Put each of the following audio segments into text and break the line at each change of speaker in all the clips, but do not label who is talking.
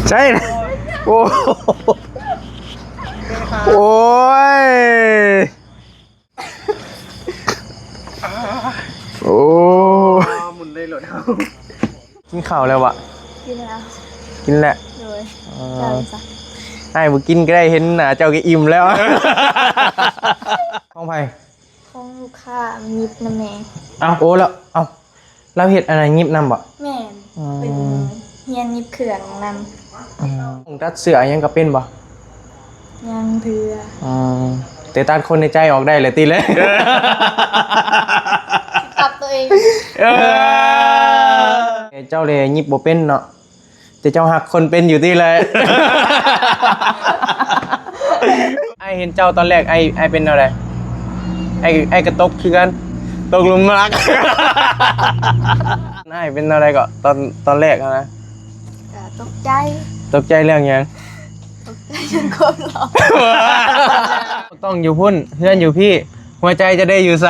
ใช่โอ้โอ้ยโอ้หมุนเลยหลดเอากินข้าวแล้ววะ
กินแล้ว
กินแหละ
เลยเจ้าจ้ะ
ไอ้บุกินก็ได้เห็นหน้าเจ้าก็อิ่มแล้วห้องไผ่
ของลูกค้ายิบน้ำแม่
เอาโอ้แล้วเอาเราเห็ดอะไรยิบนำบ่
แม่เป็นเฮียนยิบเขื่อนน
ำตัดเสือยังก็เป็นบ่
ยังเถื่อ
แต่ตัดคนในใจออกได้เลยตีเลย
ตัดตัวเอง
เจ้าเลยยิบบ่เป็นเนาะแต่เจ้าหักคนเป็นอยู่ที่เลยไอเห็นเจ้าตอนแรกไอเป็นอะไรไอกระตกคือกันตกลุมรักไอเป็นอะไรก็ตอนแรกนะ
ตกใจ
เรื่องยัง
ตกใจจนคนหลอก
ต้องอยู่พุ่นเพื่อนอยู่พี่หัวใจจะได้อยู่ไซ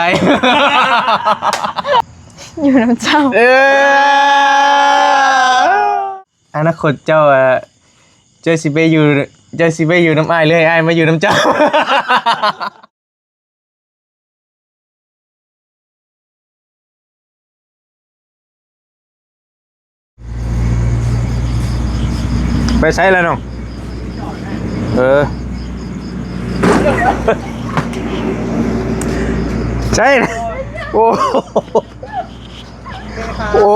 อยู่น้ำเจ้า
อนาคตเจ้าเจ้าสิไปอยู่น้ำอ้ายเลยอ้ายมาอยู่น้ำเจ้าไปใช้แล้วน้องใช่โอ้โอ้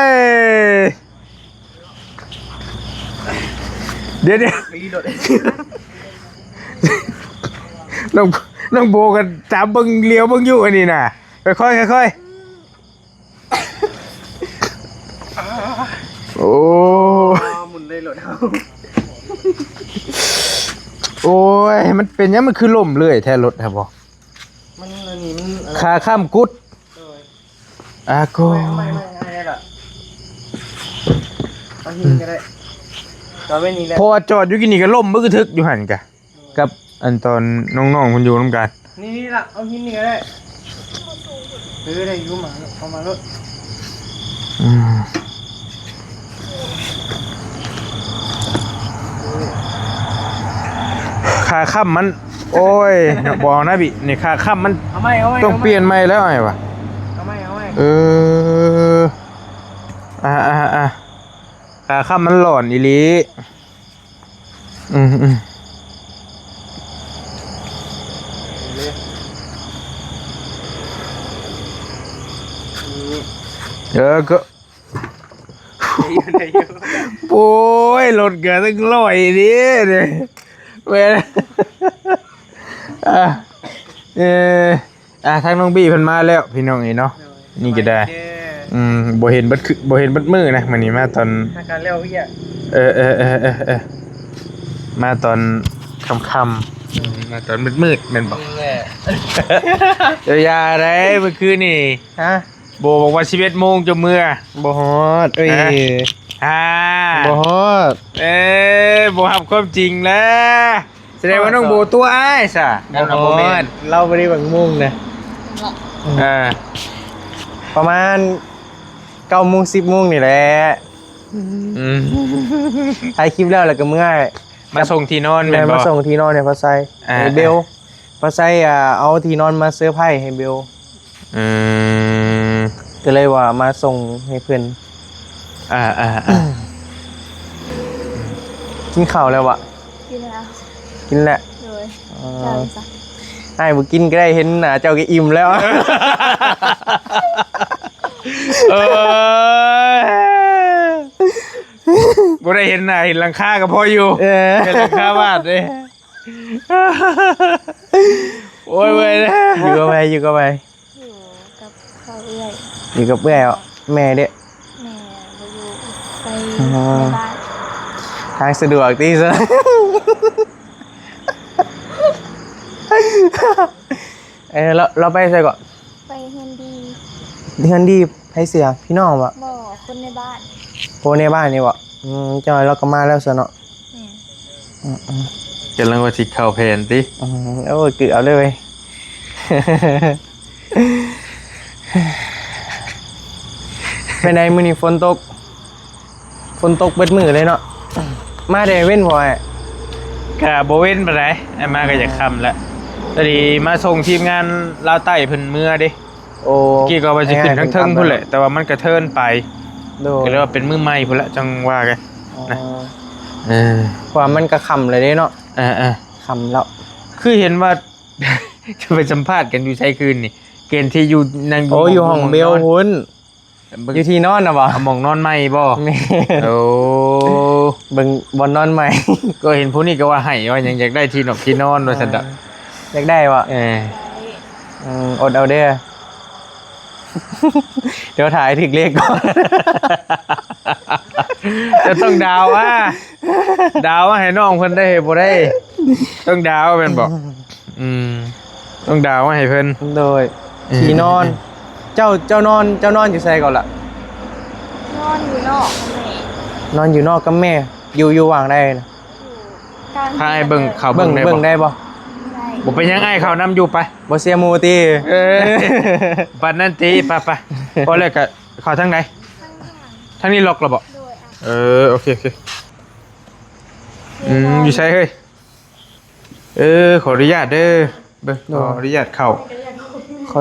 ยเดี๋ยวน้องโบกันจับเบิ้งเลี้ยวเบิ้งอยู่อันนี้น่ะค่อยโอ้หมุนเลยหลดเอาโอ้ยมันเป็นยังมันคือล่มเลยแท้รถครับบอมันนี่มันขาข้ามกุดโก้ไม่ล่ะเอาหินก็ได้ตอนไม่นี่แหละพอจอดอยู่กินนี่ก็ล่มมือทึกอยู่หันกะกับอันตอนน้องๆคนอยู่น้ำกันนี่ล่ะเอาหินนี่ก็ได้ได้อยู่มาเอามารถขาข้ามมันโอ้ยบอกนะบินี่ขาข้ามมันต้องเปลี่ยนใหม่แล้วไงวะขาข้ามมันหล่อนอีหลีก็โอ้ยรถเกิดตั้งร้อยดิเนี่ยเว้ยทางน้องบี้เพิ่นมาแล้วพี่น้องเนาะนี่ก็ได้บ่เห็นบัดมือนะมันนี่มาตอนการเลี้ยวพี่มาตอนค่ำๆมาตอนมืดแม่นบ่ยาได้เมื่อคืนนี่ฮะโบบอกว่า11 โมงจะเมื่อบ่ฮอดบ่ฮอดบ่ฮับความจริงแล้วแสดงว่าน้องโบตัวอ้ายซะบ่ฮอดเราบ่ได้บังมุ่งนะประมาณ9 โมง 10 โมงนี่แหละถ่ายคลิปแล้วก็เมื่อยมาส่งที่นอนแม่นบ่มาส่งที่นอนเนี่ยพอไซเบลพอไซเอาที่นอนมาเซอร์ไพรส์ให้เบลก็เลยว่ามาส่งให้เพื่อนกินข้าวแล้ววะกินแล้วเลยเจ้าจ้ะไอ้บุกินก็ได้เห็นหน้าเจ้าก็อิ่มแล้วบ่ได้เห็นหน้าเห็นหลังคาก็พออยู่เห็นหลังคาบ้านเลยโอ้ยเว้ยอยู่กับไปอยู่กับ
ข้าวเอื้อย
อยู่กับแม่เด้
แม่ไปอยู่ในบ้าน
ทางสะดวกที่สุดเราไปใส่ก่อน
ไปเฮือน
ดีให้เสียพี่น้องวะ
บ่คนในบ้าน
นี่วะจอยเราก็มาแล้วซะเนาะกำลังว่าสิเข้าแผนติโอ้ยเกือบเลย
เป็นไงมื้อนี้ฝนตกเบิดมื้อเลยเนาะมาได้เว้นบ่ไอ้
ก็บ่เว้นปานใดไอ้มาก็อยากค่ำแล้วตอนนี้มาส่งทีมงานลาวใต้เพิ่นเมื่อเด้
โอ้
กี้ก็ว่าสิขึ้นทั้งเทิงพุ่นแหละแต่ว่ามันกระเทินไป
โดย
ก็เลยว่าเป็นมือใหม่พุ่นละจังว่ากัน
นะ
เออ
ว่ามันก็ค่ำเลยเด้เนาะ ค่ำแล้ว
คือเห็นว่า จะไปสัมภาษณ์กันอยู่ใช้คืนนี่เกณฑ์ที่อยู่นั่ง
โอ้อยู่ห้องเบลหุ่นอยู่ที่นอนน่ะบ่
เอาหมองนอนใหม่บ่
แม่
โอ้
เบิ่งบ่นอนใหม่
ก็เห็นผู้นี้ก็ว่าให้ว่ายังอยากได้ที่นอนที่นอนว่าซั่นดอก
อยากได้บ่
เออ
อดเอาเด้อ เดี๋ยวถ่ายถึกเลขก่อน
จะต้องดาวว่าให้น้องเพิ่นได้บ่ได้ ต้องดาวแม่นบ่ต้องดาวให้เพิ่น
โดยที่นอน เจ้านอนอยู่ไสก่อนล่ะ
นอนอยู่นอกแม่
นอนอยู่นอกกับแม่อยู่ว่างได้นะ
กลาง
พาให้เบิ่งเขา
เบิ่
เบิ่
ง
งได้บ่
ได้บ่
ได้
บ่เป็นหยังไอ้เขานำอยู่ไป
บ่เสียหมูติ
ปันนั่นตีไปพอแล้วก็เขาทางไหนทางนี้ล็อกแล้วบ่
โดย
โอเคอยู่ใช่เฮ้ยขออนุญาตเด้อเบิ่งขออนุญาตเข้า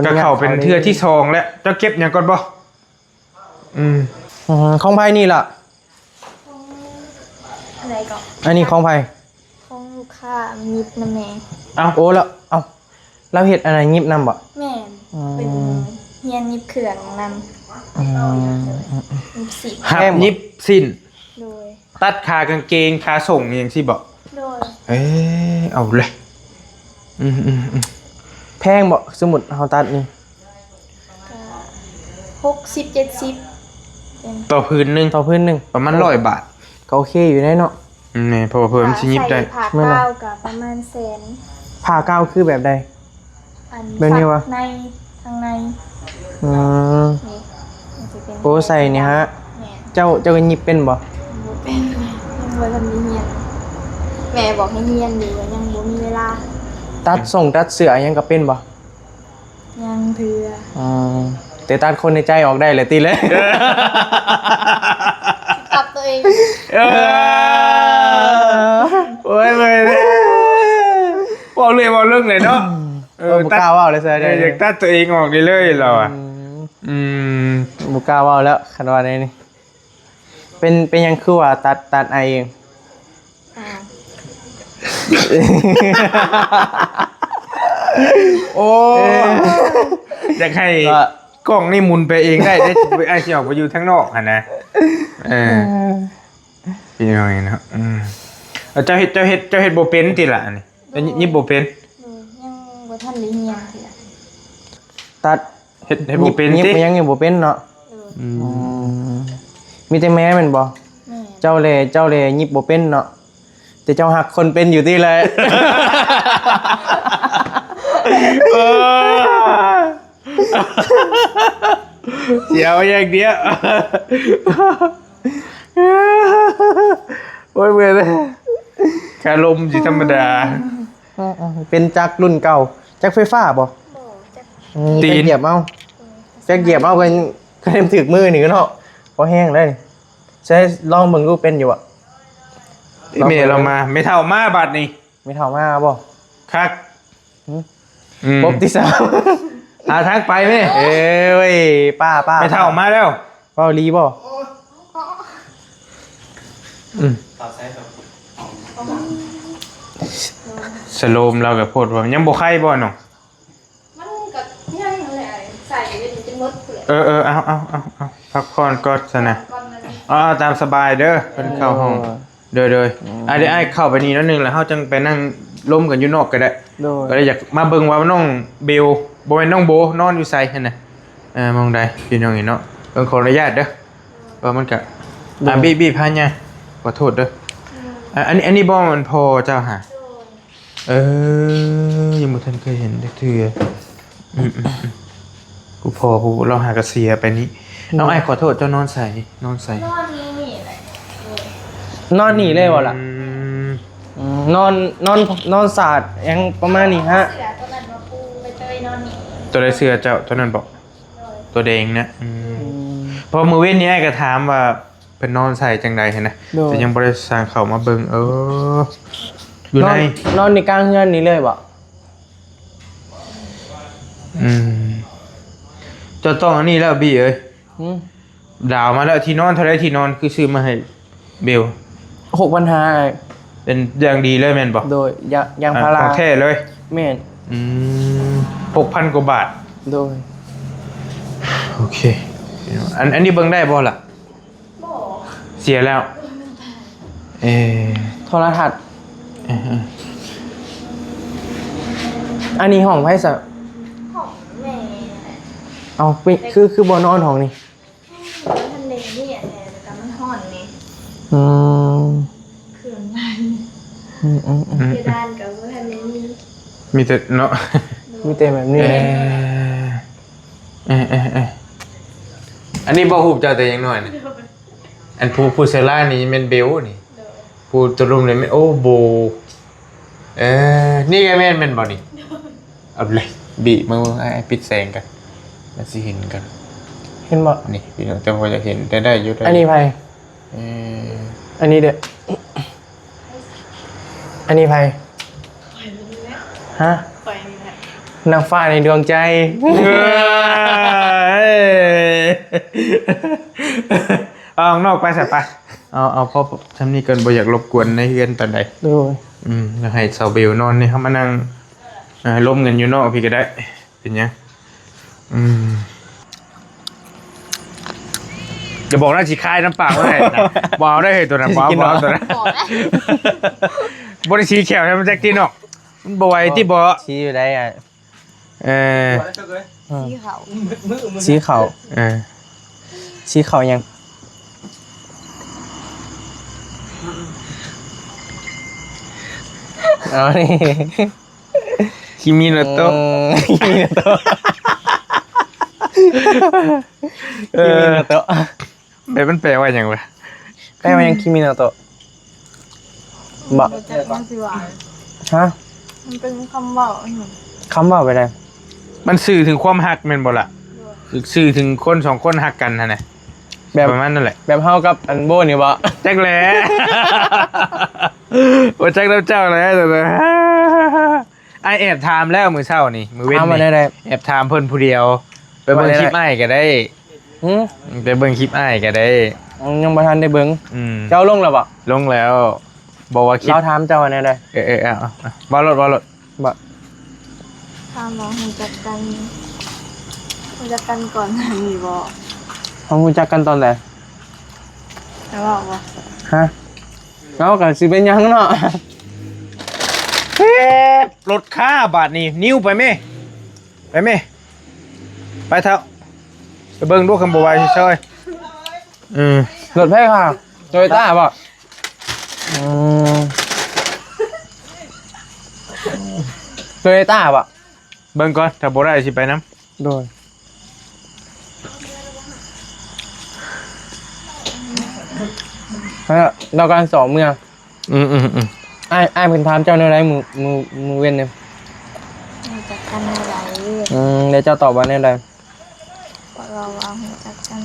ก็เข้าเป็นเทื่อที่สองแล้วเจ้าเก็บหยังก่อนบ่
ของไผนี่ล่ะ
อะไรก็
อันนี้ของไผ
ของลูกค้ามิบนะแม่
โอ้แล้วเราเฮ็ดอะไรยิบนำบ่
แม่เป็นเฮียนยิบเครื่องนำยิบสิ
หักยิบสิ้น
โดย
ตัดขากางเกงขาส่งอหย่างที่บ่
โดย
เอาเลย
แพงบ่สมมุติเฮาตัดนี่
ก็60-70เป็น
ต่อพื้นหนึง
ต่อพื้นหนึง
ประมาณ100 บาท
ก็โอเคอยู่ได้เนาะ
นี่เพราะว่าเพิ่มสิยิบได้
ใส่ผ้าก้าวกับประมาณแสน
ผ้าก้าวคือแบบใด
อัน
แบบนี้วะ
ในทางใน
อืม
นี่มันจะเป็น
โอ้ใส่นี่ฮะ
แม่
เจ้าก็ยิบเป็นบ่
บ่เป็นยังบ่ทันมีเฮียนแม่บอกให้เฮียนอยู่ยังบ่มีเวลา
ตัดเสื้อยังก็เป็นบ่
ยังเถื่อ
แต่ตัดคนในใจออกได้เลยติเลย
ปรับตัวเอง
โอ้ยเลยบอกเรื่องเลยเนาะ
บ่กล้าเว้าเลยเสื้อได้
อยากตัดตัวเองออกได้เลยเราอ่ะ
บ่กล้าเว้าแล้วคันว่าได้นี่เป็นหยังคือว่าตัดไอเอง
อ่า
โอ้อยากให้กล้องนี่หมุนไปเองได้ไอ้ที่ออกไปอยู่ทั้งนอกอ่ะนะพี่น้อยนะเจ้าเฮ็ดบ่เป็นติล่ะนี่ยิบบ่เป็น
ยังบ่ทันได้เฮียนเถื่อ
ตัด
เฮ็ดบ่เป็น
ยิบ
ติ
ยังบ่เป็นเนาะมีแต่แม่แม่นบ่
แม่
เจ้าแลยิบบ่เป็นเนาะแต่เจ้าหักคนเป็นอยู่ที่เลย
เดี๋ยวอย่างเดียวโอ้ยเมื่อยเลยคารมสิธรรมดา
เป็นจักรรุ่นเก่าจักรไฟฟ้าบ่
บ่จัก
ตีน
จักรเหยียบเอาจักรเหยียบเอากันก็เต็มถึกมือนี่เนาะพอแห้งเลยใช้ลองเบิ่งดูเป็นอยู่อ่ะ
เมย์เรามาไม่เท่ามาบัดนี่
ไม่เท่ามาบ่
คัก
ปบที่3
ทักไปไหม
เอ้ยป้า
ไม่เท่ามาแล้ว
เว้าลีบ่
สโลมเรากับโพดว่ายังบ่ไข่บ่น้อง
มันก็ยังแหละใส่ไว้จนหมดเปลือก
เอาพักผ่อนก่อนซะนะ
ก่อนมัน
ตามสบายเด้อเพิ่นเข้าห้องเด้อเดี๋ยวไอ้เข้าไปนี่นิดนึงแล้วเฮาจังไปนั่งล้มกันอยู่นอกก็ได้
โดย
ก็เลยอยากมาเบิ่งว่าน้องเบลบ่แม่นน้องโบนอนอยู่ไสหั่นน่ะมองใดพี่น้องนี่เนาะเบิ่งขออนุญาตเด้อว่ามันก็บีบพาเนี่ยขอโทษเด้ออันนี้บ่มันพอเจ้าหายังบ่ทันเคยเห็นจักเทื่อกูพอกูเราหากระเสียไปนี้น้องไอ้ขอโทษเจ้านอนใส่
นอนนี้นี่แหละ
นอนนี่เลยบ่ล่ะนอนสาดยังประมาณนี้ฮะ
เสือตัวนั้นมาปูไปเตยนอนนี่
ตัวใดเสือเจ้าตัวนั้นบอกตัวแดงนะ พอมื้อเว้นนี้ไอ้ก็ถามว่าเป็นนอนใส่จังใดหั่นนะแต่ยังบ่ได้สร้างเข้ามาเบิ่งอยู่ใน
นอนในกลางเฮือนนี่เลยบ่
จะต้องอันนี้แล้วบี้เอ้ย
หืม
ดาวมาแล้วที่นอนเท่าไรที่นอนคือซื้อมาให้เบล
6,500
เป็นอย่างดีเลยแม่นบ่
โดยยางพารา
ของแท้เลย
แม่น
6,000 กว่าบาท
โดย
โอเคอันนี้เบิ่งได้บ่ล่ะเสียแล้วเออ
โทรทัศน์
เออ
อันนี้ห้องไผซะ
ของแม่
เอาไปคือบ่นอนห้องนี่
ทะเลนี่แหละแต่ก็มันห่อนนี่
อืม
เครื่องใน เพดานกับทะเลนี่
มีแต่เนาะ
มีแต่แบบนี้
อันนี้บ่ฮู้เจ้าแต่ยังน้อยนะอันผู้เซล่านี่แม่นเบลนี่ผู้ตะลุมเลยแม่นโอ้โบนี่ก็แม่นบ่นี่เอาเลยบีมือไอ้ปิดแสงกันมันสิเห็นกัน
เห็นบ่
นี่พี่น้องแต่พอจะเห็นได้อยู่ได้
อันนี้ไผ
เอ่อ
อันนี้เด้ออันนี้ไผฮะ
ปล่อยนี่แหละ
นางฟ้าในดวงใจ
เอาออกนอกไปสัปะเอาพอทำนี่กันบ่อยากรบกวนในเฮือนตอนใด
โดย
แล้วให้สาวเบลนอนนี่เขามานั่งล้มกันอยู่นอกพี่ก็ได้เป็นยังจะบอกน่าสิคายน้ำปากว่าไงนะบเอาได้เหตุตัวนั้นบเอาตัวนั้น
บอกนะ
บริสีแขวให้มันแจ็คที่นอกมันบอยที่บ่
ชี้อยู่ได้อ่ะ
ที่เขา
ชี้เขา ชี้เขายังเอานี่
คิมิโนโตะ
คิมิโนโตะคิมิโนโตะ
แบบมันแปลว่าอย่างไร
แป้งมันยังคิมิโนโตะบอก
รู้จักมันสิว่า
ฮะ
มันเป็นคำเว่าหนู
คำบอกไปเลย
มันสื่อถึงความหักแม่นบ่ล่ะสื่อถึงคนสองคนหักกันนะแบบประมาณนั่นแหละ
แบบเฮากับอันโบนี่บ่
แจ็คแหล่ว่าแจ็คแล้วเจ้าแล้วแต่ว่าไอแอบถามแล้วมือเช้านี่มือเว้น
ถามมาได้
นี่แอบถามเพิ่นผู้เดียว ไปเบิ่งคลิปอ้ายก็ได้
หืม
ไปเบิ่งคลิปอ้ายก็ได้
ยังบ่ทันได้เบิ่ง เจ้าลงแล้วบ่
ลงแล้วบอกว่าคลิป
เราถามเจ้าอันนี้ได้
เอาบอลรถ
บ่
ถ้ามองหูจักกันก่อนมีบอก
เฮารู้จักกันตอนไหน
แต่ว่าบอก
ฮะเราก็สิเป็นหยังเนาะ
รถค่าบาทนี่นิ้วไปไหมไปเถอะไปเบิ่งดูคำบอกไว้ช่วย
รถไผค่ะโตโยต้าบ่โตโยต้าบ่
เบิ่งก่อนถ้าบ่ได้สิไปน้
โดยเรากำลังสอบเมือง
ำ
อ้ายเพิ่นถามเจ้าแนวใดมือเว้นเนี่ย
หูจักกันอะไร
เดี๋ยวเจ้าตอบว่าแนวใด
บอกเราว่าหูจักกัน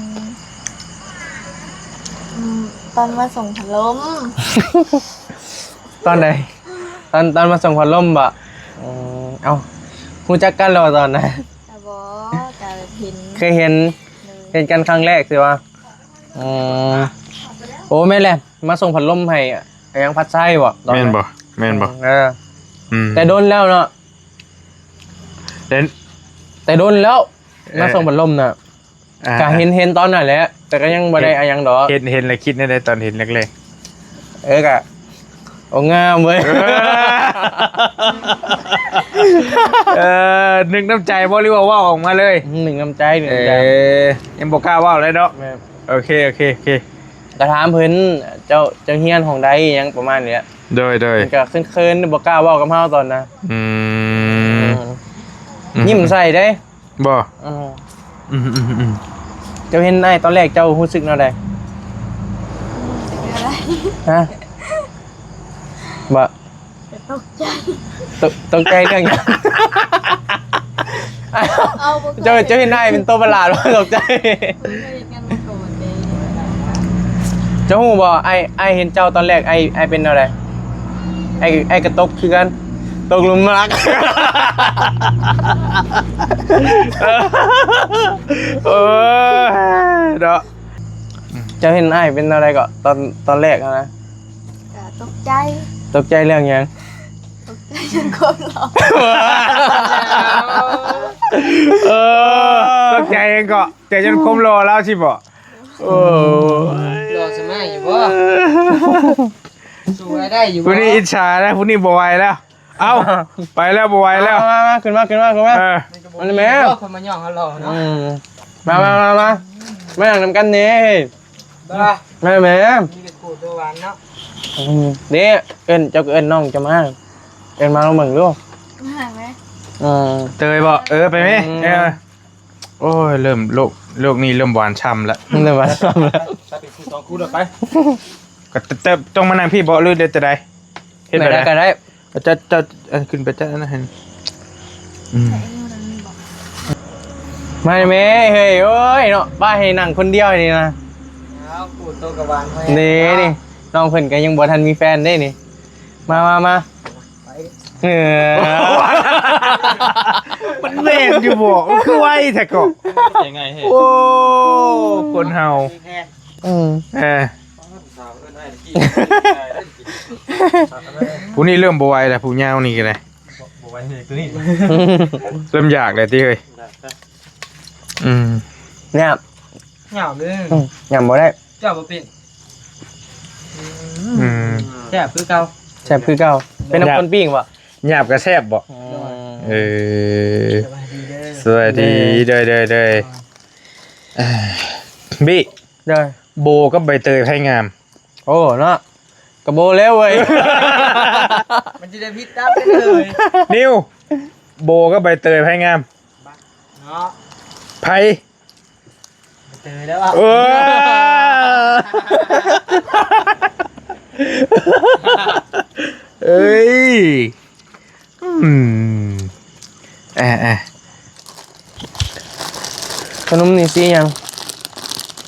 ตอนมาส่งพัดลม
ตอนใดตอนมาส่งพัดลมบ่เอารู้จักกันแล้วตอนไหน
แต่บอกแต่เห็น
เคยเห็นกันครั้งแรกสิวะโอ้แม่นแหละมาส่งพัดลมให้ยังพัดไส้บ่ตอน
แม่
นั้น
บ่
แต่โดนแล้วเนาะ
เล่น
แต่โดนแล้วมาส่งพัดลมน่ะก็เห็นตอนนั้นแหละแต่ก็ยังบ่ได้อะหยังดอก
เห็นแล้วคิดได้ตอนเห็นแรก
กะโอ้งามเว้ย
นึกน้ำใจบ่หรือว่าออกมาเลย
หนึ่งน้ำใจ
ยังบ่กล้าว่าเลยเนาะโอเค
ก็ถามเพิ่นเจ้าเฮียนของใดหยังประมาณเนี้ย
โดย
มันก็เคินๆบ่กล้าเว้ากับเฮาตอนนะยิ้มใส่เด้
บ่
เจ้าเห็นได้ตอนแรกเจ้ารู้สึกแนวใด
อะไร
ฮะบ่
ตกใจ
ตกใจเรื่องหยัง
เอาบ่
เจ้าเห็นได้เป็นตัวประหลาดบ่ตกใจ
เคยเห็นกันมาก่อน
จะฮู้บ่ไอ้เห็นเจ้าตอนแรกไอ้เป็นอะไรไอ้กระตกคือกันตกหลุมรัก
เออเนาะ
เจ้าเห็นไอ้เป็นอะไรก็ตอนแรกนะ
ก็ตกใจ
ตกใจเรื่องหยัง
ตกใจจนคนหลอก
เออตกใจเองก็แต่จนคมรอแล้วสิบ่โอ้
รอสมัยอยู่บ่สู้ได้อยู่บ่
ผู้นี้อิจฉาแล้วผู้นี้บ่ไหวแล้ว เอ้าไปแล้วบ่ไหวแล้ว
มาขึ้นมา
เออ
มันแม่
คนมาย่องเขารอเนาะ
มาไม่อยากนำกันเน่
บ้า
แม่
มีแต่กูตัวหวานเนาะ
เนี่ยเอิ้นเจ้าก็เอิ้นน้องจะมาเอิ้นมาลงมึงลูก
มาไหม
เตยบ่ไปไหมโอ้ยเริ่มโลกนี้เริ่มหวานช่ำแล้ว
เดี๋ยวมาทำแล้ว
ถ้าเป็นคู่2คู่เด้อไป
ก็เติบต้องมานั่งพี่บ่หรือเดี๋ยวจะได้เฮ็ด
ไม่
ไป
ได้
ได้
ก็ได้
จะขึ้นไปจะนั่นเห็น
ใส่นิ้วนั้นบอก
มาแม่เฮ้ยโอ้ยเนาะบ้าให้นั่งคนเดียวนี่นะ
เอาคู่ตัวกับหวานไว้
นี่น้องเพิ่นก็ยังบ่ทันมีแฟนได้นี่มา
ไป
เออ
มันแม่นอยู่บ่มันคือไวแท้ก็
ยังไงเฮ้ย
โอ้คนเฮา
แค่
เออ
สาวเอิ้นให้กี้
ผู้นี้เริ่มบ่ไหวแล้วผู้ยาวนี่ก็ได้
บ่ไหวเฮ้ยตัวนี้
เริ่มอยากแล้วติเฮ้ย
เนี่ย
เหงาเลย
ยำบ่ได้
เจ้าบ่เป็น
แ
แซ่บคือเก่า
แซ่บคือเก่าเป็นน้ำคนปิ้งบ่
หยาบก็แซ่บบ่เออ
สวัสดีเด้อ
สวัสดีเด้อบี้
เด้อ
โบกับใบเตยไผงาม
โอ้เนาะกระโบแล้วเว้ย
มันจะได้พิษตับได้เลย
นิวโบกับใบเตยไผงาม
เนาะ
ไผ
เจอแล้วอ่ะ
เอเอ้ย
ขนมนี่สีหยัง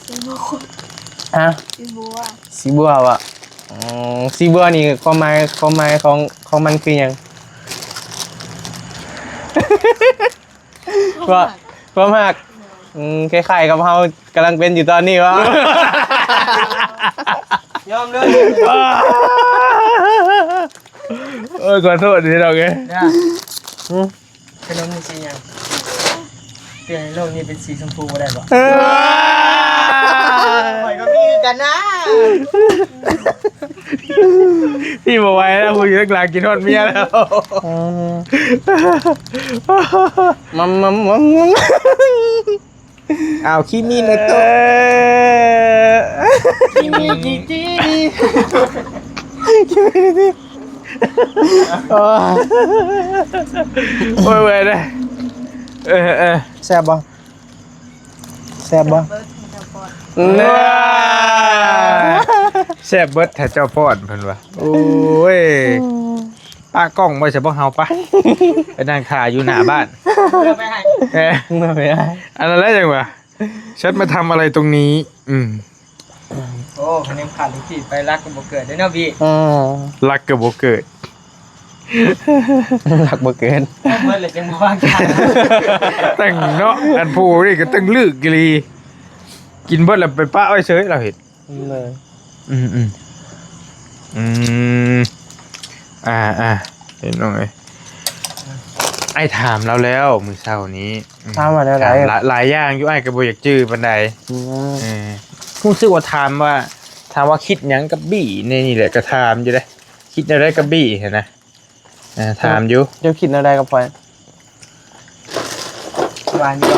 สีบัว
ฮะ
สีบัว
สีบัววะสีบัวนี่ความหมายของมันคือหยัง ว่าความหักคล้ายๆกับเฮากำลังเป็นอยู่ตอนนี้วะ
ยอมเลย
ขอโทษทีเราไง
นะขนมนี่สีหยังเปลี่ยนโลกนี้เป็นสีชมพูได้บ่ข่อยก็มีกันนะ
พี่บอกไว้แล้วคุณอยู่ตั้งหลังกินทอดเมียแล้ว
มัม
อ้าวคิมินะโตะ
ที่มีกี่ที
โอ้ยเว้ยนะ
แซ่บบ่แซ่บบ่
เบิร์ดให้เจ้าปอด
แซ่บเบิดแท้เจ้าพอดเพิ่นว่าโอ้ยป้ากล้องบ่ใช่บ่เฮาปะไปนั่งถ่ายอยู่หน้าบ้าน
เลือกไปให้
ไม่ได้
อันนั้นแล้วจังวะฉันมาทำอะไรตรงนี้
โอ้คะแนนขาดลิขิตไปรักกับบ่เกิดได้เนาะพี่
รักกับบ่เกิด
หลักบ่เกิน
เมื่อเลยจังบ่ว่างกัน
ตั้งเนาะอันผู้นี่ก็ตั้งลึกกลีกินเบิดแล้วไปป้าอ้อยเฉยเราเห็น
เลย
เห็นน้องไอ้ถามเราแล้วมื้อเช้านี้
ถามมาแล้ว
ถามหลายอย่างอยู่ไอ้ก็บ่อยากจื้อปานใดรู้สึกว่าถามว่าคิดหยังกับบี้นี่แหละก็ถามอยู่เด้คิดอะไรกับบี้เห็นนะถามอยู่
เจ้าคิดอะไรกับพลอย
หวานอยู่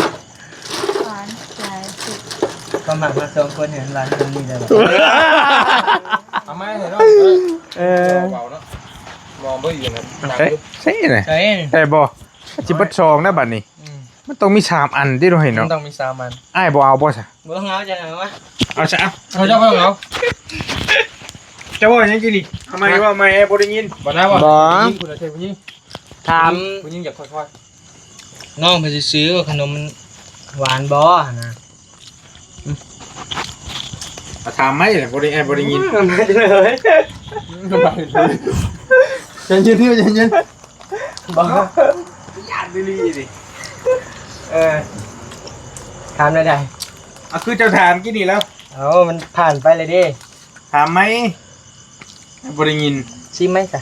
หวานหลายสุด
ความหมักมาสองคนเห็นหวานตรงนี้ได้บ่เอามาให้เนาะเบาเนาะมองบ่อยู่นะหนัก
เอ๊ะ
อยู่
ใช่น่ะ
ใช่
แต่บ่สิเบิดซองนะบัดนี้ มันต้องมี3อันที่เราเห็น
มั
เนาะ
นต้องมี3มัน
อ้ายบ่เอาบ่ซะ
บ่ต้องเอาจังเอาวะ
เอาซะเอา
เอาเจ้าบ่ต้องเอา
จะว่าหยังกินนี่ทำไมว่าไม่บ่ได้ยิน
บ่ได้บ่ยิงคุณละเทผู้ยิงถามผู้ยิงอยากค่อยๆน้องเพิ่นสิซื้อว่าขนมมันหวานบ่นะ
ถามไหมเนี่ยบ่ได้ยิน
ไม่เลยเย็นพี่เย็นบอก
ญาติดิดิ
ถามได้
คือเจ้าถามกี่นี่แล้ว
มันผ่านไปเลยดิ
ถามไหมบ่ได้ยิน
ชิมไหมจ้ะ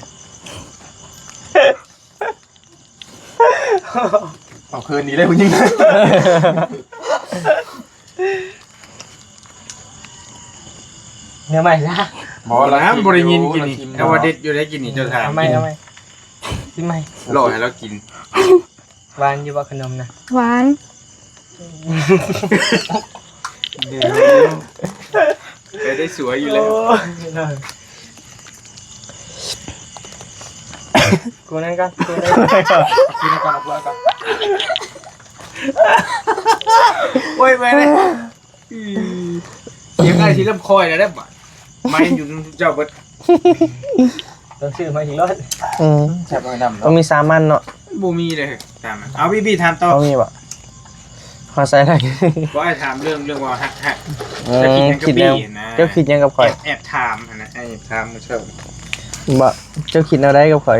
เอาคืนนี้เลยคุณยิ่ง
เนื้อใหม่ละ
บ่แล้วบ่ได้ยินกินนี่เอาว่าเด็ดอยู่ได้กินนี่เจ้าถาม
ทำไมชิมไหม
รอให้เรากิน
หวานอยู่ว่าขนมนะ
หวาน
ได้สวยอยู่แล้ว
กูนั่นกันกูนั่น
กินก่อนเอาเพื่อนก่อน
โอ้ยแม่เลยเสียงได้ทีลำคอยแล้วได้บ่ไม่อยู่เจ้าเบิด
ต้องซื้อมาอีกรถ
แซ่บเลยดำ
ต้องมี3อันเนาะ
บ่มีเลยถามเอาพี่ถามต่อ
ต้องมีบ่ขอใส่ได้
บ่ให้ถามเรื่องว่าฮัก
คิดยังเจ้าคิดยังกับข่อย
แอบถามนะแอบถามมาเชิญ
บ่เจ้าคิดอะไรกับข่อย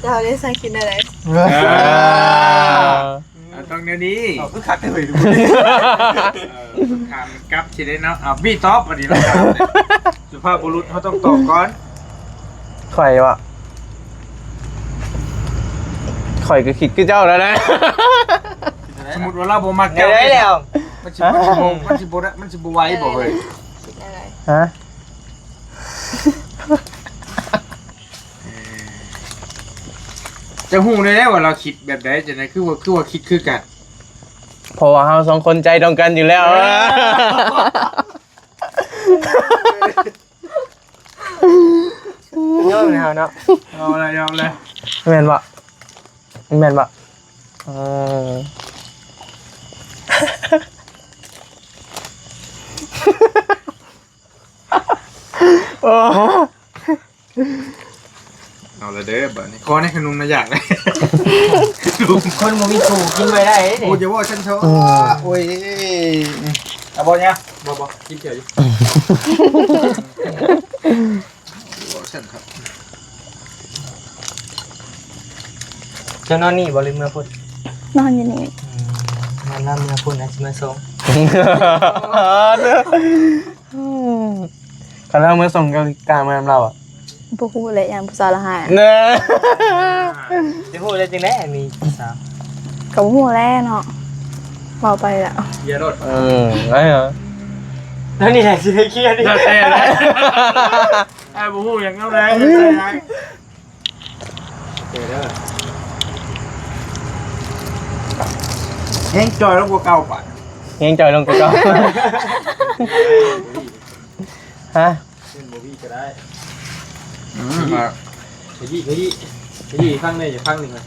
เจ้าได้ใส่กินอะไร
ต้องเดี๋ยวนี้
เอาคือคักได้เลยดู
ถามกับสิได้เนาะเอาพี่ตอบอันนี้เราถามสุภาพบุรุษเขาต้องตอบก่อน
ข่อยว่ะข่อยก็คิดคือเจ้าแล้วนะ
สมมุติว่าเราบ่มัก
เดี๋ยวได้แล้ว
มันสิบ่ไหวบ่เฮ้ย
กินอะไร
ฮะ
จะฮู้ได้แล้วว่าเราคิดแบบใดจังได๋คือว่าคิดคือกัน
เพราะว่าเราสองคนใจตรงกันอยู่แล้วยอมแล้วเนาะ
เอาเลย
แม่นบ่แม่นบ่โอ้
เอาละเด้อบัดนี้ขอในขนมมาอยากเลย
คนบ่มีถูกกินไว้ได้ดิ
โอ้ยอย่าว่าฉันเถอะโอ้ยเอาบ่เนี่ยบ่กินเฉยบ่ฉันครับ
เจ้านอนนี่บ่เลยเมื่อพุ่น
นอนอยู่นี่
นอนแล้วเมื่อพุ่นนะสิมาส่งคันเราเมื่อส่งก็กล้ามานำเราอ่ะ
บ่ฮู้เลยอย่างผู้สาวละหา
เน้อจะพูดได้จริงแน่มีสาว
ก็บ่ฮู้แล้วเนาะเว้าไปแล้ว
เยอะรถ
ไอ้เหรอแล้วนี่แหละสิได้เครียดดิ
แล้วแต่เลยไอ้บูฮูอย่างเอาเลยแห้งจอยแล้วกว่าเก่าป่ะ
เฮงจอยลงกูก็ฮะ
เป็นโบวี่ก็ได้ขยี้ข้างในอย่าข้างหนึ่งเลย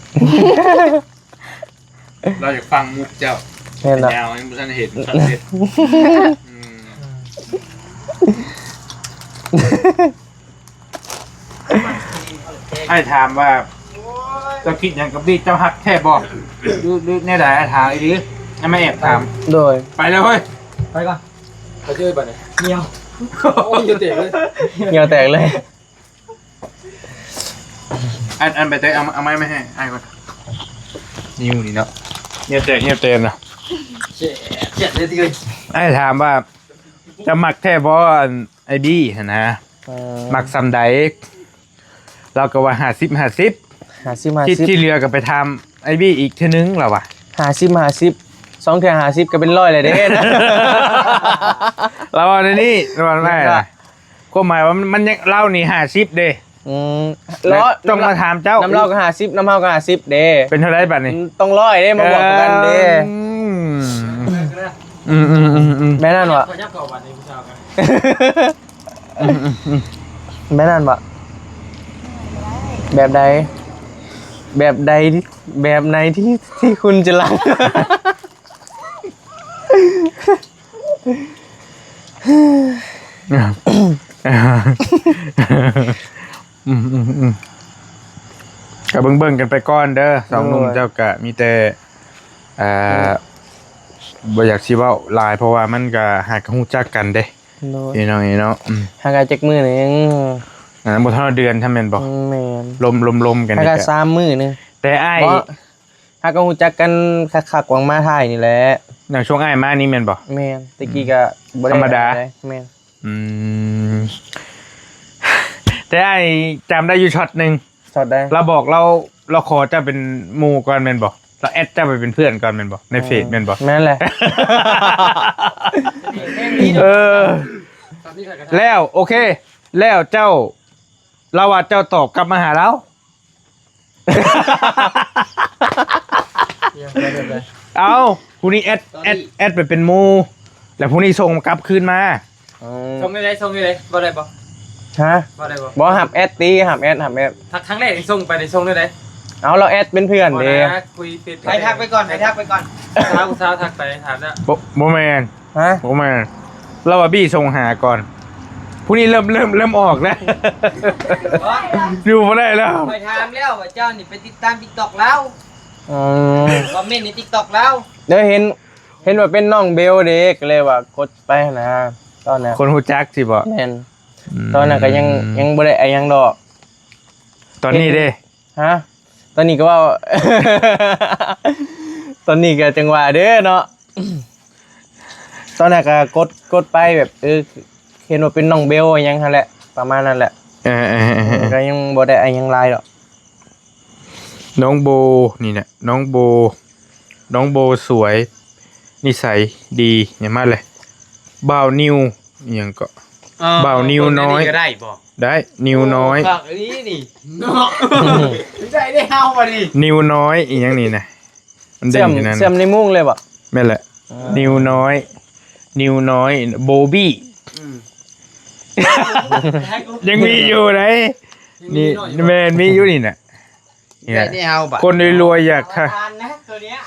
เราอยากฟังมุกเจ้า
เห็นแล้ว
แนวยังไม่ทันเห็นชัดเจนไอ้ถามว่าเจ้าคิดอย่างกับพี่เจ้าฮักแค่บอกดูแน่ได้ถามไอ้ดิไอ้ไม่แอบถาม
โดย
ไปแล้วเฮ้ย
ไปก่อนไปเจอบัตรเนี่ยเงี้ยวโอ้ยเตะเลย
เหงียวแตกเลย
อันไปเตะเอาไม้ไม่ให้ไอ้ก่อนนิ้วนี่เนาะเนี่ยเตะเนาะ
เจ็ดเลยทีเดียว
ไอ้ถามว่าจะมักแท้บ่ไอ้บี้นะมักซำใดเราก็ว่า50ที่เหลือก็ไปทำไอ้บี้อีกเทื่อนึงแล้วว่ะ
50 2 เทื่อ50ก็เป็น100เลยเด้
เราว่าในนี้เราว่าไม่ล่ะก็หมายว่ามันยังเล่านี่50เด้ต้องมาถามเจ้า
น้ำเหล้าก็50น้ำเฮาก็50เด้
เป็นเท่าไรบัดนี้
ต้อง100เด้มาบอกกันเด้แม่นั่นวะ
ขอยับเก่าบัตรในผู้ชายกัน
แม่นั่นวะแบบใดแบบไหนที่คุณจะรัก
ก็เบิ่งกันไปก่อนเด้อสองหนุ่มเจ้ากะมีแต่ บ่อยากสิเว้าหลายเพราะว่ามันก็หากฮู้จักกันเด้
โดย
พี่น้องเนาะ
หากาจักมื้อนึง
บ่เท่าเดือนทำแม่นบ่
แม่น
ลมกัน
หา
นี่
กา
ก็
3มื้อนึง
แต่อ้าย
เพราะหากาฮู้จักกันคักๆกวางมาไทยนี่แหละ
อย่างช่วงอ้ายมานี่แม่นบ่
แม่นตะกี้ก็บ่ได้
ธรรมดา
แม่น
อืมแต่อ้ายจำได้อยู่ช็อตหนึง
สอดได้
เราบอกเราขอจะเป็นหมู่ก่อนแม่นบ่เราแอดจะไปเป็นเพื่อนก่อนแม่นบ่ในเฟซแม่นบ่
แม่นแหละ
เออ แล้วโอเค แล้วเจ้าเราว่าเจ้าตอบกลับมาหาเรา เอาผู้นี้แอดไปเป็นหมูแล้วผู้นี้ส่งกลับคืนมา
ส่งได้ส่งได้บ่ได้บ่
ฮะ
บ่ได้บ่
บ่หับแอดตีหับแอด
ทักครั้งแรกส่งไปได้ส่งได้
เอาเราแอดเป็นเพื่อนเด้
คุยไปทักไปก่อนสาวทักไปถามแล้ว
บ่แมน
ฮะ
บ่แมนเราว่าบี้ส่งหาก่อนผู้นี้เริ่มออกแล้วอยู่บ่ได้แล้ว
ไปถามแล้วว่าเจ้านี่ไปติดตาม TikTok แล้ว
อืม
คอมเมนต์ใน TikTok แล้ว
เดี๋ยวเห็นว่าเป็นน้องเบลเด็กเลยว่ากดไปนะตอนนั้น
คนฮู้จักสิบ่
แม่นตอนนั้นก็ยังบ่ได้อะหยังดอก
ตอนนี้เด้
ฮะตอนนี้ก็ว่า ตอนนี้ก็จังหวะเด้อเนาะ ตอนนั้นก็กดไปแบบเห็นว่าเป็นน้องเบลอะหยังหั่นแหละประมาณนั้นแหละ
เออ
ก็ยังบ่ได้อะหยังหลายดอก
น้องโบนี่เนี่ยน้องโบสวยนิสัยดีอย่างมากเลยบ่าวนิวอหย่างก็บ่าวนิวน้อย
ก็ได้บ่
ได้นิวน้อย
ฝากนี่นี่
ใจได้เฮาบ่ดิ
นิวน้อยอีกอย่างนี้นะมันเด้
เสื่
ง
อม
อยู่นั่น
เสื่อมในมุ้งเลยบ่
แม่นแหละนิวน้อยโบบี้ยังมีอยู่ไหนนี่แมนมีอยู่นี่น่ะเนี่
ใจ
ย
ได้เฮาบ่
คนรวยๆอยากค่ะ
ทานนะตัวเนี้ย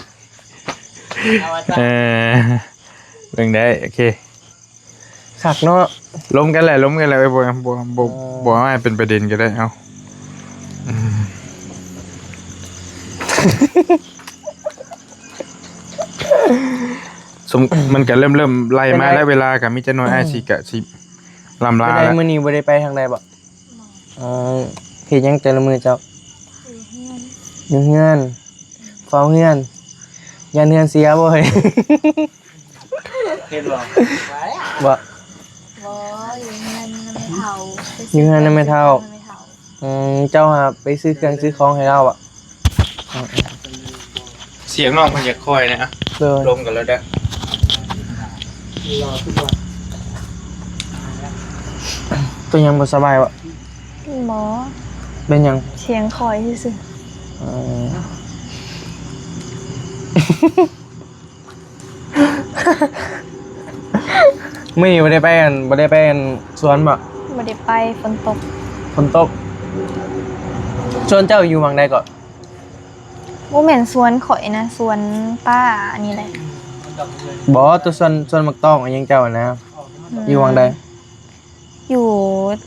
เบิ่งได้โอเค
คักเนาะ
ล้มกันแหละไอ้บ่ให้เป็นประเด็นก็ได้เอาอืมมันก็เริ่มไล่มาแล้วเวลากับมิจะน้อยไอ้สิกะสิลำลา
ไปได้
แล้ว
มื้อนี้บ่ได้ไปทางใดบ่เฮ็ดหยังแต่ละมื้อเจ้าอยู่เฮือนเฝ้าเฮือนยันเฮือนเสียบ่เฮ้ย
เห็นบ่
บ่
บ่อยู่เงินไม่เท่า
อยู่เงินไม่เท่า
ไม่เท่า
เจ้าหาไปซื้อเครื่องซื้อของให้เราอ่ะ
เสียงน้องมันอยากคอยนะ
เลย
ลมกันแล้วเด้อ
เป็นยังบ่สบายวะ
หมอ
เป็นยัง
เสียงคอยที่สุด
อืม มื้อนี้บ่ได้ไปกันสวนบ่
บ่ได้ไปฝนตก
ฝนตกสวนเจ้าอยู่หม่องใดก่อน
บ่แม่นสวนข่อยนะสวนป้าอันนี้แหละ
บ่ตัวสวนมักต้องอันยังเจ้าอะนะอยู่หม่องใด
อยู่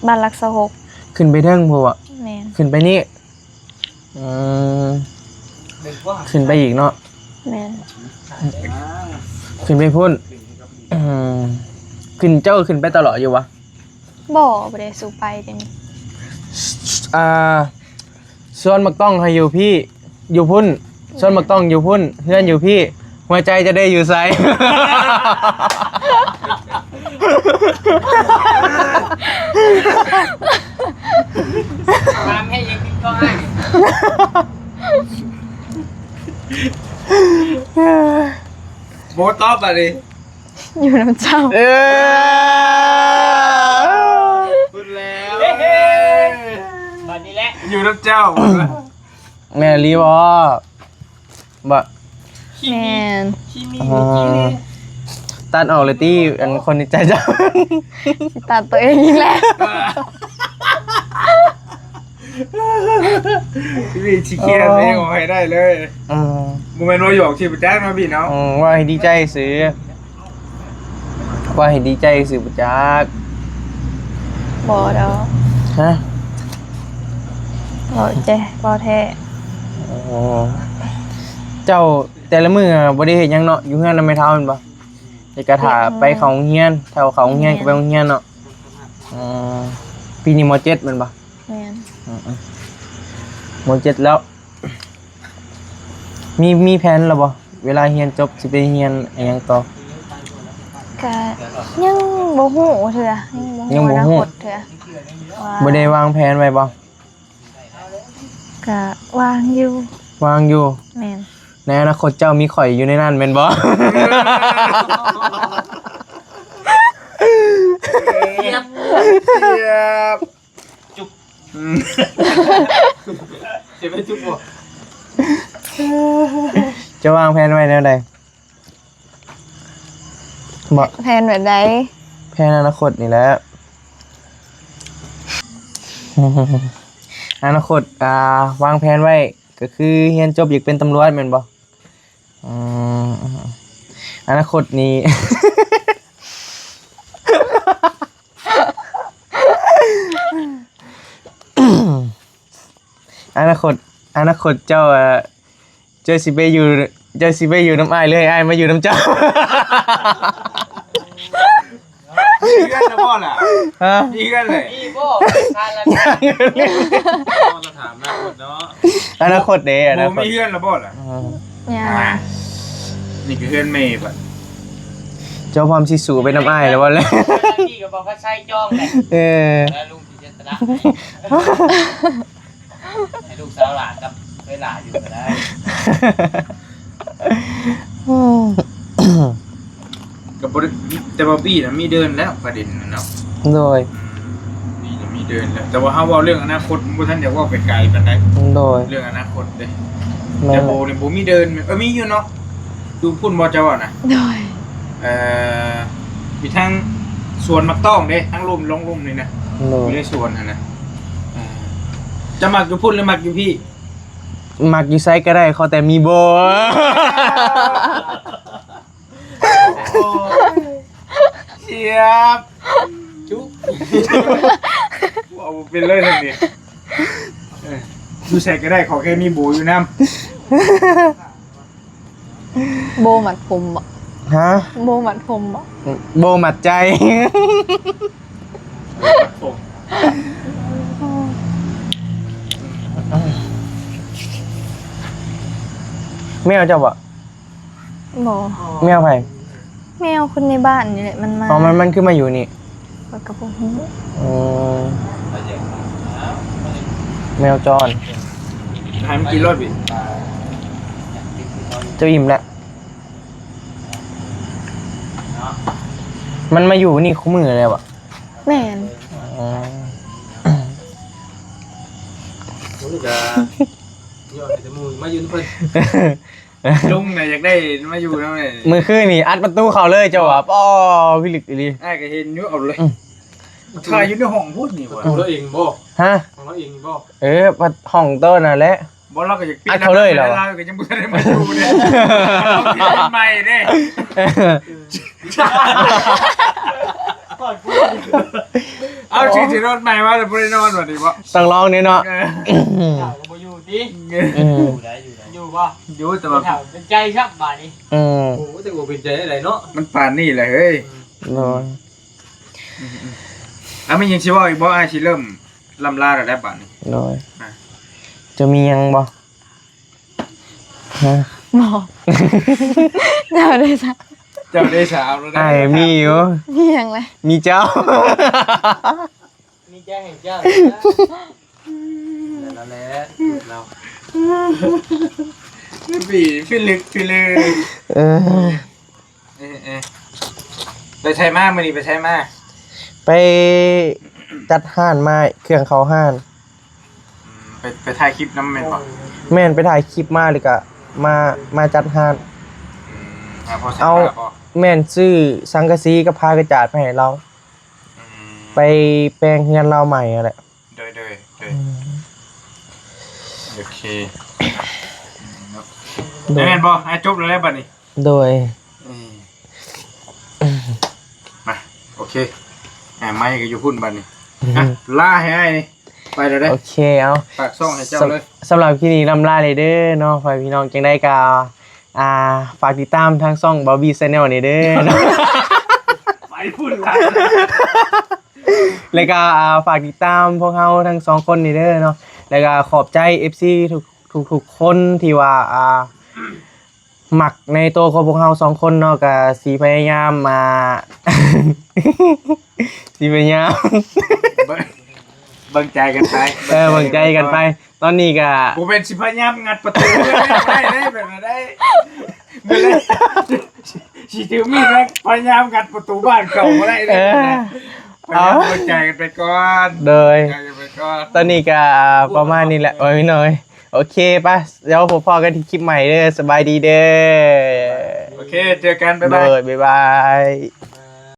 บ้านรักษาหก
ขึ้นไปเทิงพุ่นอ่ะ
แม่น
ขึ้นไปนี่อืมขึ้นไปอีกเนาะ
แม่น
ขึ้นไปพุ่นอืมขึ้นไปตลอดอยู่วะ
บ่ได้สู่ไปเดี๋ยวนี้
ส่วนมักต้องให้อยู่พี่อยู่พุ่นส่วนมักต้องอยู่พุ่นเพื่อนอยู่พี่ หัวใจจะได้อยู่ไซ
ตามให้ยังติดก็ให้
โบตอบบ่ดิ
อยู่น้ำเจ้า
พูดแล้ว
บัดนี้แหละ
อยู่น้ำเจ้า
แม่รีบบ่
แม่น
ตัดออกเลยตี้อันคนในใจเจ้า
สิตัดตัวเองอีกแล้ว
พี่ชิเคียนนี่เอาให้ได้เลย
อืม
บ่แม่นว่าหยอกที่ประจักษ์นะพี่เนาะ
ว่าให้ดีใจซื้อว่าให้ดีใจซื้อประจักษ์
บ่ดอก
ฮะ
บ่แท้
อ๋อเจ้า แต่ละมื้อบ่ได้เฮ็ดหยังเนาะอยู่เฮือนนำแม่เฒ่าแม่นบ่แต่ก็ถ้าไปเข้าโรงเรียนถ้าเข้าโรงเรียนก็ไปโรงเรียนเนาะปีนี้ม .7 แม่นบ่
แม่น
ม .7 แล้ว มีแผนแล้วบ่เวลาเรียนจบสิไปเรียนอิหยังต่อ
ก็ยังบ่ฮู้เทื่อยังบ่ฮู้อนาคตเทื่อว่า
บ่ได้วางแผนไว้บ่
ก็วางอยู่
วางอยู่
แม่น
ในอนาคตเจ้ามีข่อยอยู่ในนั้นแม่นบ่
เงียบ
จะไปจุ๊บบ่
จะวางแผนไว้แนวใดบ่
แผนแบบใด
แผนอนาคตนี่แหละ อนาคตวางแผนไว้ก็คือเรียนจบอยากเป็นตำรวจแม่นบ่อนาคตนี้ อนาคตเจ้าเจ้าสิไปอยู่น้ำอ้ายเลยอ้ายมาอยู่น้ำเจ้า
มีเพื่อนนะบ่ล่ะ
ฮะ
มีเพื่อนเลย
พี่โบ้ทานแล้ว
เราถามนะคนเนาะ
อนาคตเด้อนาคต
มีเพื่อนนะบ่ล่ะ
เนี่ย
นี่คือเพื่อนเมย์ป่ะ
เจ้าพร้อมสิสู่ไปน้ำอ้ายแล้วบ่เลย
พี่ก็บอกว่าใช่จ้องเลย
เออ
แล้วลุงที่จะชนะให้ลูกสาวหลานกับเวลาอยู่ก็ได้
กับบริแต่ว่าบี้นะมีเดินแล้วประเด็นนะเนาะ
โดย
บี้จะมีเดินแล้วแต่ว่าเฮาเว้าเรื่องอนาคตบ่ทันอยากเว้าไปไกลปานใด
โดย
เรื่องอนาคตเด้
แม่
แต่
น
โบนี่บ่มีเดินมีอยู่เนาะดูพุ่นบ่เจ้าว่านะ
โดย
มีทั้งสวนมักต้องเด้ทั้งลุ่มลงลุ่มนี่นะ
โด
อย ยู่ในสวนหั่นน่ะจะมักอยู่พุ่นหรือมักอยู่พี่
มักอยู่ไสก็ได้เขาแต่มีโบ
เชียบจุ๊บเอาเป็นเลยทันทีดูใส่ก็ได้ขอแค่มีโบอยู่น้
โบหมัดผมบ่
ฮะ
โบหมัดผมบ่
โบหมัดใจ
ำผม
แมวเจ้าบ่
บ่
แมวไผ
แมวคนในบ้านนี่แหละมันมา
อ๋อมันขึ้นมาอยู่นี่
ข้อยก็บ่ฮู้
อืมแมวจร
ให้มันกินรถบิ
เจ้าอิ่มแล้วมันมาอยู่นี่คู่มือเลยบ่
แม่น
อ๋อ
จะยอดจมูกมายืนเพิ่นลุงน่ะอยากได้มาอยู่แล้วนี่
มือคืนนี่อัดประตูเขาเลยเจ้าว่าป้อพี่ลึกอีหลี
ไอ้ก็เห็นอยู่เอาเลยถ่ายอยู่ในห้องพูดนี่บ่เราเองบ่
ฮะ
ของเราเองบ่
ปัดห้องโต้นน่ะแหละ
บ่เราก็อยากปิด
อัดเขาเลยเหรอ
เราก็ยังบ่ได้มาอยู่เด้เราปิดใหม่เด้เอาชื่อที่รถใหม่มาแล้วบ่ได้นอนว่าดิบ่
ต้องลองนี่เนาะ
ข่าวก็บ่อยู่ดิ
อืม
อยู่ป่ะ
อยู่แต่ว่า
ข่าวเป็นใจครับบาดนี้
อืม
โอ้แต่ว่าเป็นใจอะไรเนาะมันป่านนี่แหละเฮ้ย
โดย
ไม่ยังสิว่าอีกบ่อ้ายสิเริ่มลำลาแล้วได้บัดนี้
โดยจะมียังบ่ฮะ
บ่เจ้าได้ซะ
เจ้าได้สาวแล้วได้
ไอ้มีอยู่
มีหยังเลย
มีเจ้า
มีใจแห่งเจ้า
แล้วแหละเราพี่ลึก
เออ
ไปใช้มามื้อนี้ไปใช้มา
ไปจัดห้านมาเครื่องเขาห้าน
ไปถ่ายคลิปน้ำแม่นบ่
แม่นไปถ่ายคลิปมาเลยกะมาจัดห้าน
พอใช้
เอา
มาบ่
แม่นซื้อสังกะสีกับพากระจาดมาให้เรา ไปแปลงเฮือนเราใหม่อะไร
โดยโอเคแม่นบ่ให้จบแล้วบัดนี้
โดย
มาโอเคไม่ก็อยู่พุ่นบัดนี้ล่าให้อ้ายนี่ไปแล้วได้
โอเคเอา
ฝากซ่องให้เจ้าเลย
สำหรับที่นี้ลำลาเลยเด้อเนาะพ่อพี่น้องจังได้กา ฝากติดตามทางช่อง Bobby Channel นี่เด้อเนาะ
ไปพูดละ
แล้วก็ฝากติดตามพวกเราทั้งสองคนนี่เด้อเนาะแล้วก็ขอบใจ FC ทุกคนที่ว่าหมักในตัวของพวกเราสองคนเนาะก็สิพยายามมา สิพยายาม
เบิ่งใจกันไป
เบิ่งใจกันไป ตอนนี้ก็
กูเป็นสิพยายามงัดประตูได้แบบนั้นได้ไม่ได้สิถือมีดแล้วพยายามงัดประตูบ้านเก่าบ่ได้เลยพยายามเบิ่งใจกันไปก่อน
โดย
ใจกันไปก่อน
ตอนนี้ก็ประมาณนี้แหละโอ้ยพี่น้อยโอเคป่ะเดี๋ยวพบพ่อกันที่คลิปใหม่เด้อสบายดีเด้อ
โอเคเจอกันบ๊าย
โด
บาย
ยบ๊ายบาย